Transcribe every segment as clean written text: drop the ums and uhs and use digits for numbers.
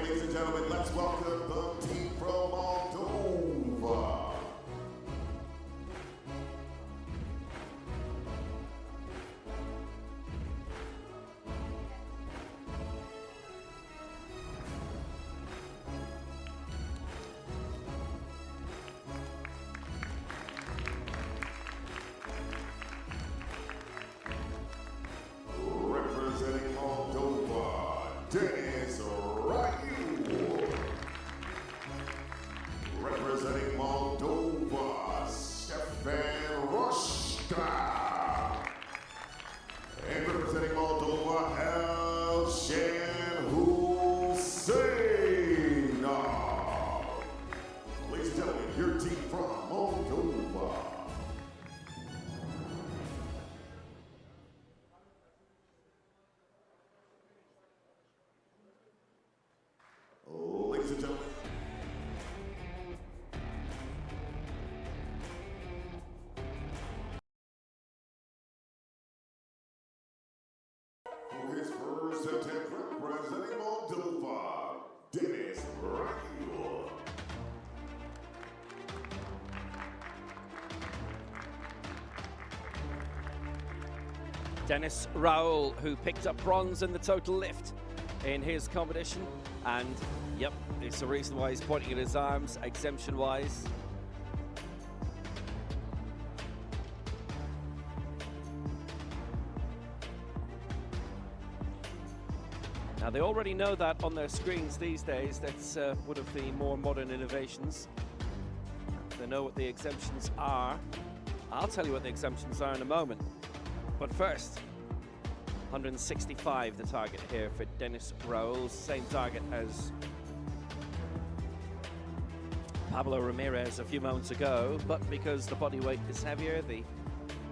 ladies and gentlemen, let's welcome the team from Moldova. Representing Moldova, Dennis Rayu. Representing Moldova, Stefan Roshka. And representing Moldova, Elshan Hussein. Ladies and gentlemen, your team from Moldova. Ladies and gentlemen. For his first attempt representing Moldova, Dennis Rayu. Dennis Raul, who picked up bronze in the total lift in his competition. And, yep, it's the reason why he's pointing at his arms, exemption-wise. Now, they already know that on their screens these days. That's one of the more modern innovations. They know what the exemptions are. I'll tell you what the exemptions are in a moment. But first, 165 the target here for Dennis Raul, same target as Pablo Ramirez a few moments ago, but because the body weight is heavier, the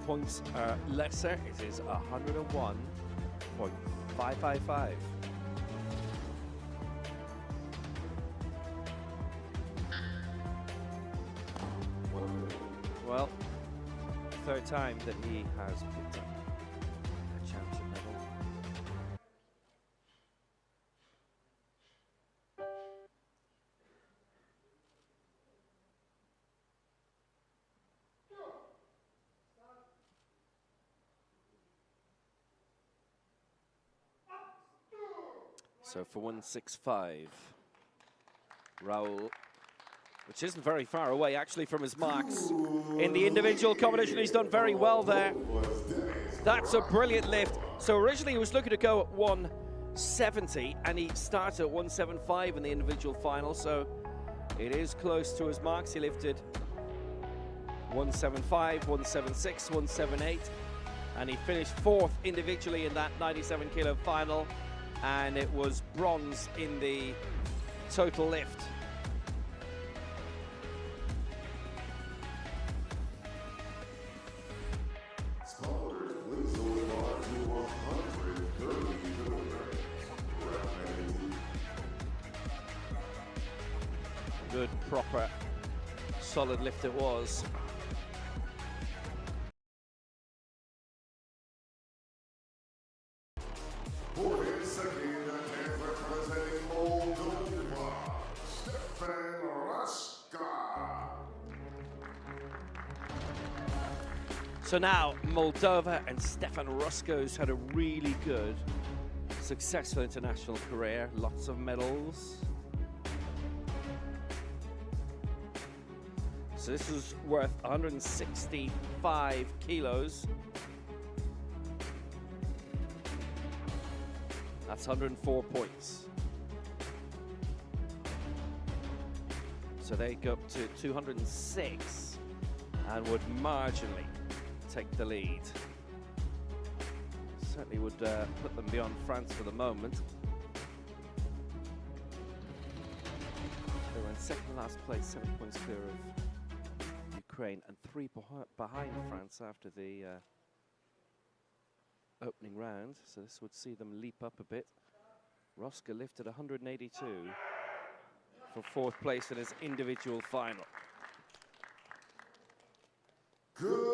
points are lesser. It is 101.555. Well, third time that he has picked up a championship medal. So for 165, Raul, which isn't very far away actually from his marks. In the individual competition, he's done very well there. That's a brilliant lift. So originally he was looking to go at 170 and he started at 175 in the individual final. So it is close to his marks. He lifted 175, 176, 178, and he finished fourth individually in that 97 kilo final. And it was bronze in the total lift. Good, proper, solid lift it was. For his second attempt representing Moldova, Stefan Roshka. So now Moldova and Stefan Roshka's had a really good, successful international career, lots of medals. So this is worth 165 kilos. That's 104 points. So they go up to 206 and would marginally take the lead. Certainly would put them beyond France for the moment. They were in second last place, 7 points clear of Ukraine and 3 behind France after the opening round, so this would see them leap up a bit. Roshka lifted 182 for fourth place in his individual final.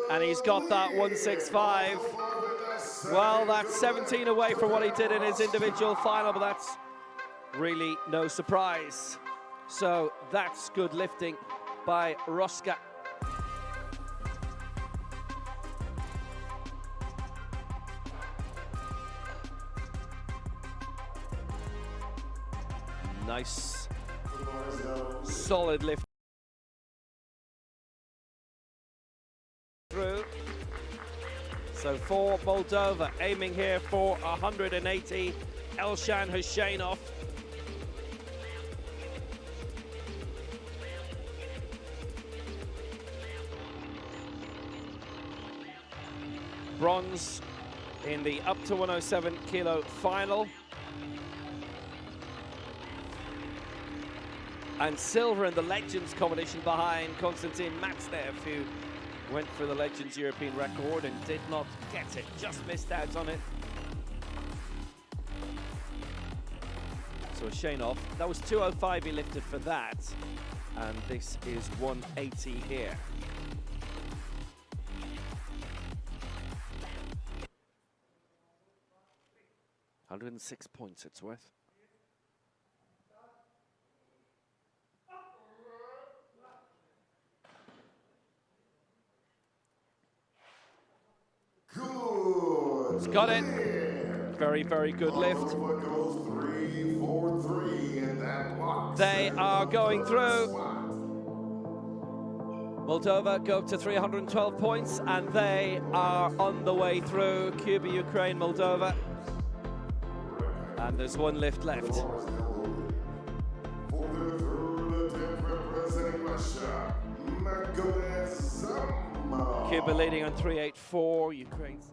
And he's got that 165. Well, that's 17 away from what he did in his individual final, but that's really no surprise. So that's good lifting by Roska. Nice, solid lift through. So for Moldova, aiming here for 180, Elshan Hushainov. Bronze in the up to 107 kilo final. And silver in the Legends competition behind Konstantin Matznev, who went for the Legends European record and did not get it, just missed out on it. So Hushainov, that was 205 he lifted for that, and this is 180 here. $106 points it's worth. Good. He's got it. Very, very good lift. Moldova goes 3-4-3 in that block. They are going through. Moldova go up to 312 points, and they are on the way through. Cuba, Ukraine, Moldova. And there's one lift left. Cuba leading on 384, Ukraine's.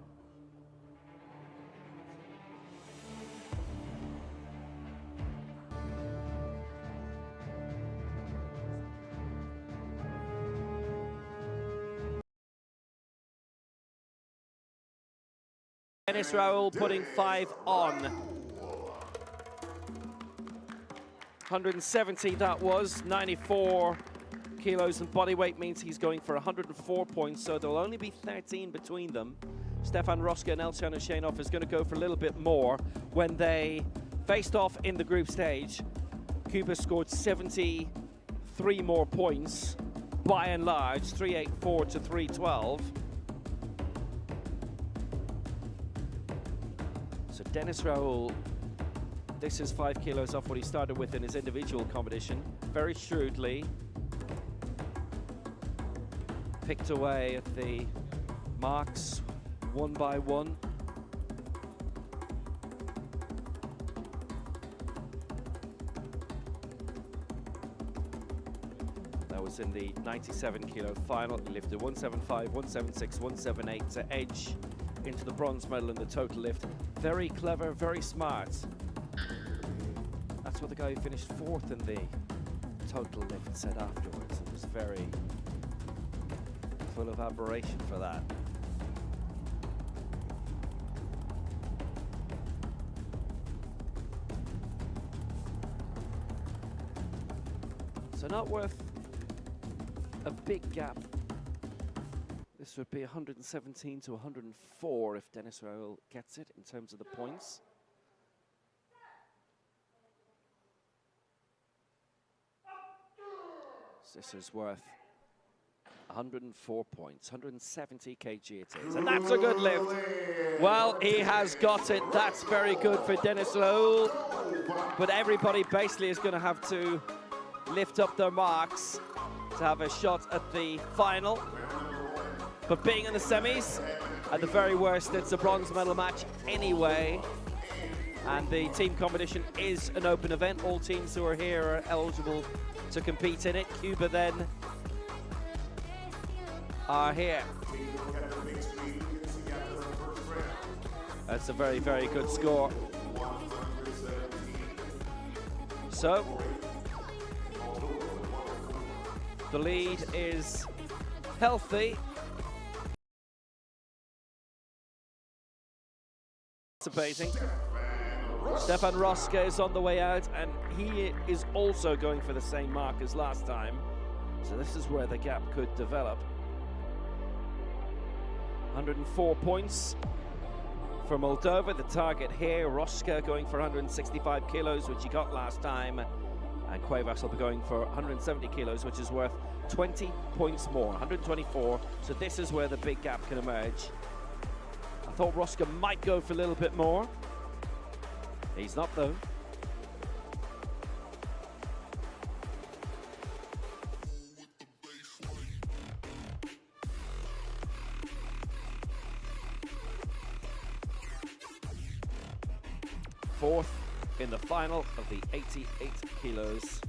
Dennis Raoul putting 5 on. 170 that was, 94 kilos and body weight means he's going for 104 points, so there'll only be 13 between them. Stefan Roska and Elshan Hushainov is going to go for a little bit more. When they faced off in the group stage, Cuba scored 73 more points, by and large, 384 to 312. So Dennis Raoul, this is 5 kilos off what he started with in his individual competition. Very shrewdly picked away at the marks one by one. That was in the 97 kilo final. He lifted 175, 176, 178 to edge into the bronze medal in the total lift. Very clever, very smart. That's what the guy who finished 4th in the total lift said afterwards. It was very full of admiration for that. So not worth a big gap. This would be 117 to 104 if Dennis Raoul gets it in terms of the points. This is worth 104 points, 170 kg it is, and that's a good lift. Well, he has got it. That's very good for Dennis Raoul, but everybody basically is going to have to lift up their marks to have a shot at the final. But being in the semis, at the very worst, it's a bronze medal match anyway. And the team competition is an open event. All teams who are here are eligible to compete in it. Cuba then are here. That's a very, very good score. So, the lead is healthy. Participating. Stefan Roska is on the way out, and he is also going for the same mark as last time. So this is where the gap could develop. 104 points for Moldova. The target here, Roska going for 165 kilos, which he got last time. And Cuevas will be going for 170 kilos, which is worth 20 points more, 124. So this is where the big gap can emerge. I thought Roska might go for a little bit more. He's not, though. Fourth in the final of the 88 kilos.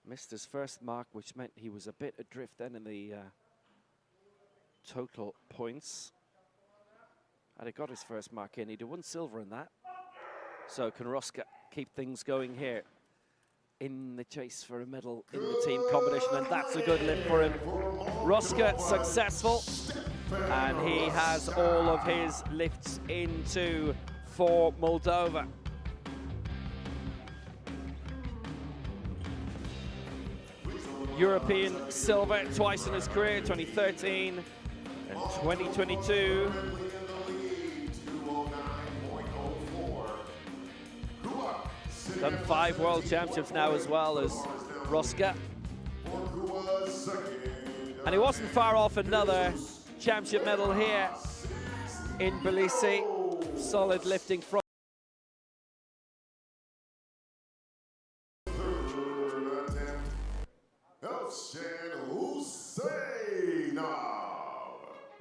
Missed his first mark, which meant he was a bit adrift then in the total points. Had he got his first mark in, he'd have won silver in that. So can Roska keep things going here in the chase for a medal in the team competition, and that's a good lift for him. Roska successful, and he has all of his lifts into for Moldova. European silver twice in his career, 2013 and 2022. Done 5 world championships now as well as Roska. And he wasn't far off another championship medal here in Tbilisi. Solid lifting from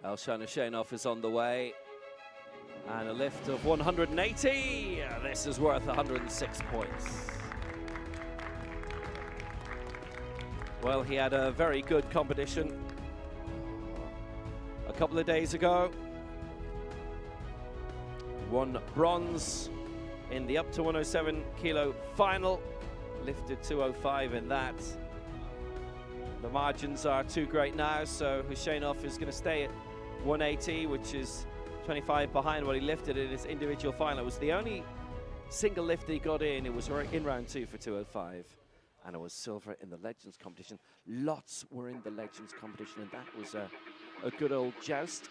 Elshan Husseynov is on the way. And a lift of 180. This is worth 106 points. Well, he had a very good competition a couple of days ago. Won bronze in the up to 107 kilo final. Lifted 205 in that. The margins are too great now, so Husseynov is going to stay at 180, which is 25 behind what he lifted in his individual final. It was the only single lift that he got in. It was in round 2 for 205, and it was silver in the Legends competition. Lots were in the Legends competition, and that was a good old joust.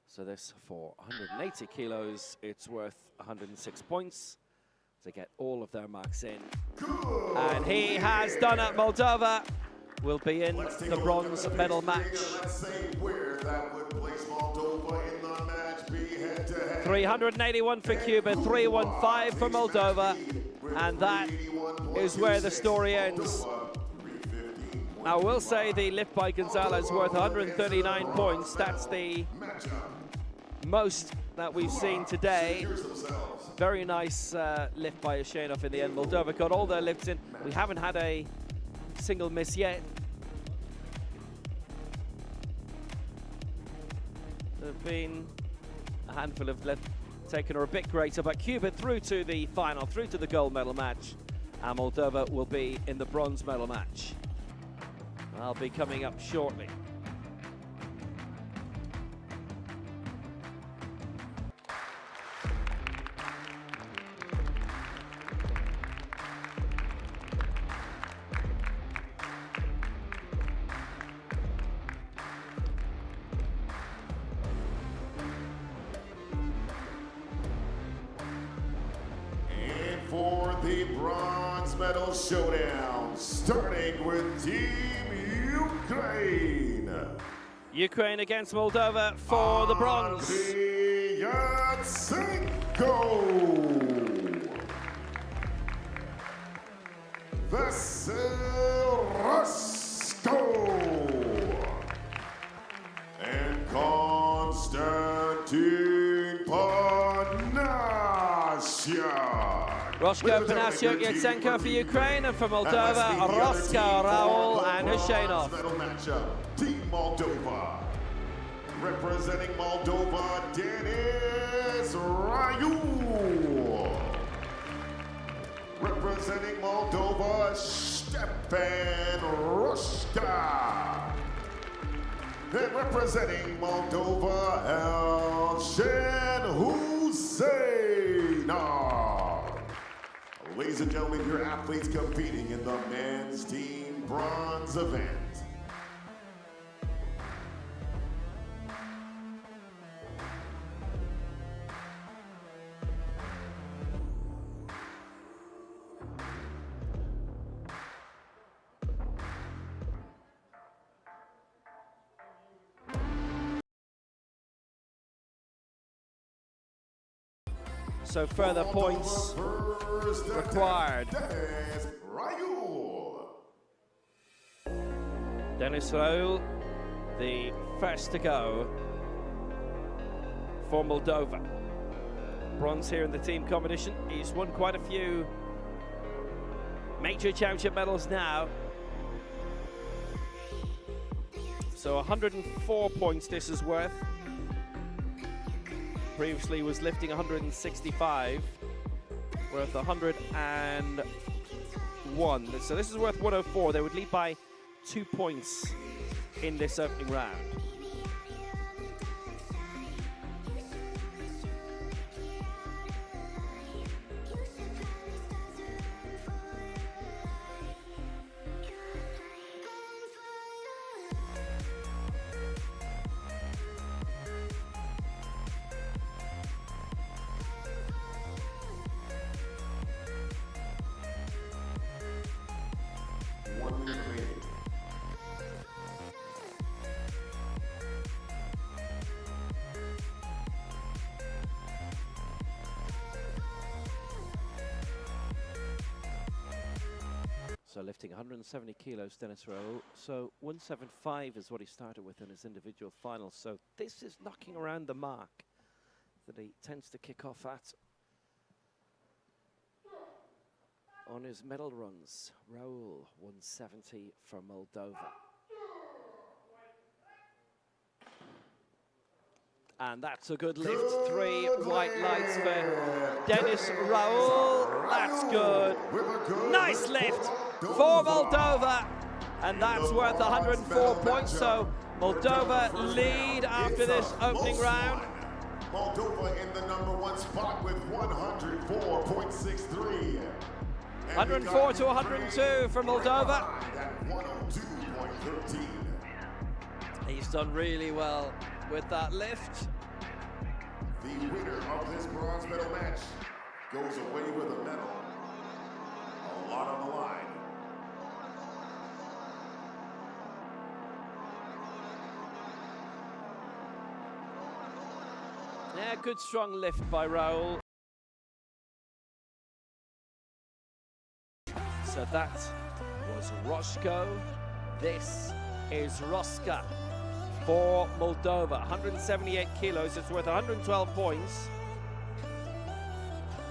So this for 180 kilos, it's worth 106 points to get all of their marks in. And he has done it. Moldova will be in the bronze medal match. 381 for Cuba, 315 for Moldova. And that is where the story ends. Now, we'll say the lift by Gonzalez worth 139 points. That's the most that we've seen today. Very nice lift by Husseynov in the end. Moldova got all their lifts in. We haven't had a single miss yet. There have been a handful of left taken or a bit greater, but Cuba through to the final, through to the gold medal match, and Moldova will be in the bronze medal match. I'll be coming up shortly. For the bronze medal showdown, starting with Team Ukraine. Ukraine against Moldova for the bronze. Vasilrosko and Konstantin Panasiuk. Roshko, Panasiuk, Yatsenko for Ukraine, and for Moldova, Roska, Raul, and Husseynov. Team Moldova. Representing Moldova, Denis Ryu. Representing Moldova, Stefan Roshka. And representing Moldova, Elshan Husseynov. Sena. Ladies and gentlemen, your athletes competing in the men's team bronze event. So further points required. Dennis Raul, the first to go for Moldova. Bronze here in the team competition. He's won quite a few major championship medals now. So 104 points this is worth. Previously was lifting 165, worth 101. So this is worth 104. They would lead by 2 points in this opening round. So lifting 170 kilos, Dennis Raul. So 175 is what he started with in his individual final. So this is knocking around the mark that he tends to kick off at on his medal runs. Raul, 170 for Moldova. And that's a good lift. 3 white lights for Dennis Raul. That's good. Nice lift for Moldova. And that's worth 104 points. So Moldova lead after this opening round. Moldova in the #1 spot with 104.63. 104 to 102 for Moldova. 102.13. He's done really well with that lift. The winner of this bronze medal match goes away with a medal. A lot on the line. Yeah, good strong lift by Raul. So that was Roshko. This is Roska for Moldova. 178 kilos, it's worth 112 points.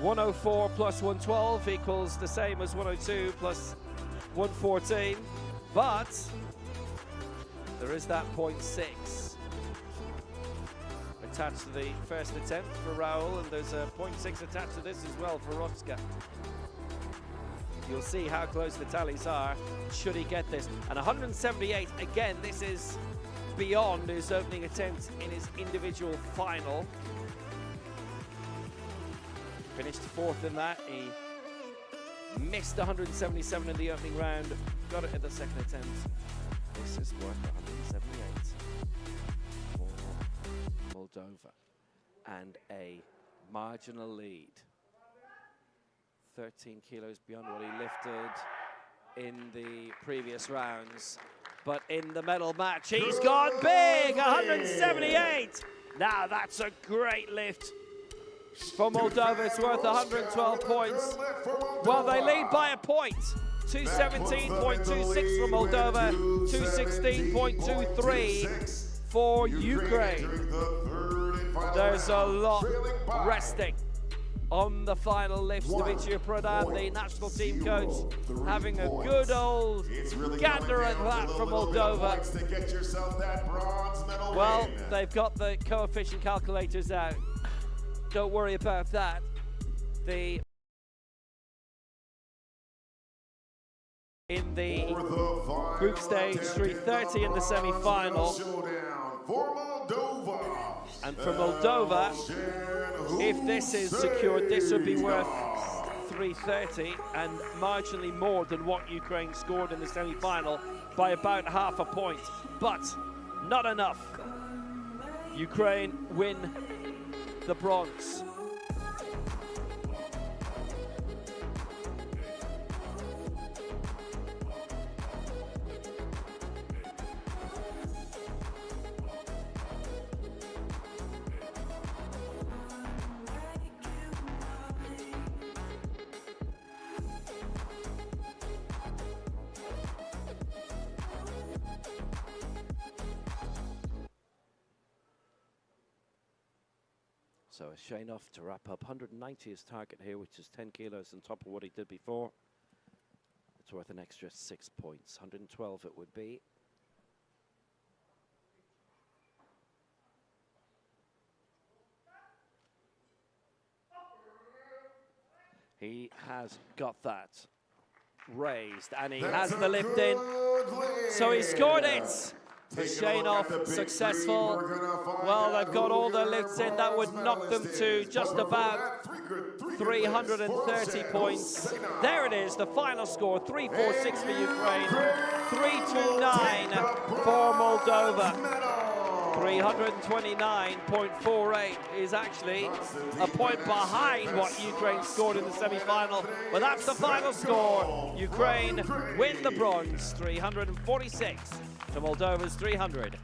104 plus 112 equals the same as 102 plus 114. But there is that 0.6 attached to the first attempt for Raul, and there's a 0.6 attached to this as well for Roska. You'll see how close the tallies are should he get this. And 178, again, this is beyond his opening attempt in his individual final. Finished 4th in that. He missed 177 in the opening round, got it at the second attempt. This is worth 178 for Moldova. And a marginal lead. 13 kilos beyond what he lifted in the previous rounds. But in the medal match, he's gone big, 178. Now that's a great lift for Moldova. It's worth 112 points. Well, they lead by a point. 217.26 for Moldova, 216.23 for Ukraine. There's a lot resting on the final lift. Dmitry Prodan, the national team coach, having a good old gander at that for Moldova. Well, they've got the coefficient calculators out. Don't worry about that. In the group stage, 330 in the semi-final. For Moldova. And for Moldova, if this is secured, this would be worth 330 and marginally more than what Ukraine scored in the semi-final by about half a point. But not enough. Ukraine win the bronze. So Shainov to wrap up. 190 is target here, which is 10 kilos on top of what he did before. It's worth an extra 6 points. 112 it would be. He has got that raised, and he has the lift in. So he scored it. Shainov successful. Well, they've got all the lifts in. That would knock them to just about 330 points. There it is, the final score, 346 for Ukraine, 329 for Moldova. 329.48 is actually a point behind what Ukraine scored in the semi-final, but that's the final score. Ukraine win the bronze, 346 to Moldova's 300.